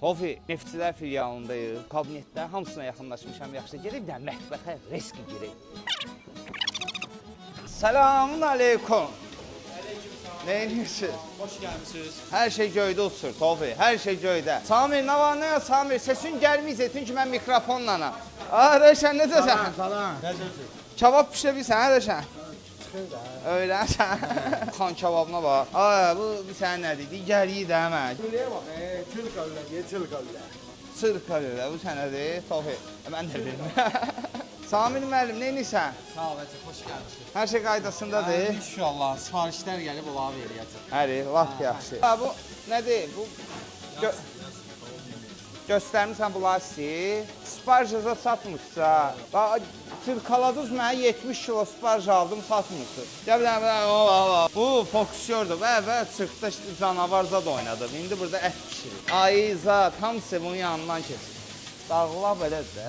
Tofi, Neftçilər filialındayıq. Kabinetdə hamısına yaxınlaşmışam. Yaxşı gedib də mətbəxə risk girək. Selamun aleyküm. Ne ediyorsunuz? Hoş gelmişsiniz. Her şey göydə uçur, Tofi. Her şey göydə. Samir, ne var ne ya Samir? Sesin gəlməyəcək, çünki mən mikrofonla. Rəşən, necəsən? Salam. Necəsən? Kebab pişirəbilsən, Rəşən? Öyrənsən. Xan kebabına bax. Bu sən nədir? Digəriyi də həmən. Buraya bak. Tül kavla diye tül kavla. Sırqa verir, bu sənədir, Tofi. Mən də bilmirəm. Samir müəllim, neynirsən? Sağ ol, hoş gelmişsiniz. Hər şey qaydasındadır. İnşallah sifarişler gelip olağa veriyəcək. Həri, lap yaxşı. Bu nədir? Bu göstərmirsən bu lastik. Sparjıza satmışsa. Tırkaladınız mənə 70 kilo sparj aldım, satmışsınız. Bu fokusyordur. Əvvəl sırtda canavarza da oynadım. İndi burada ət pişirir. Ay zat, hamısı bunun yanından keçir. Dağla belədir də.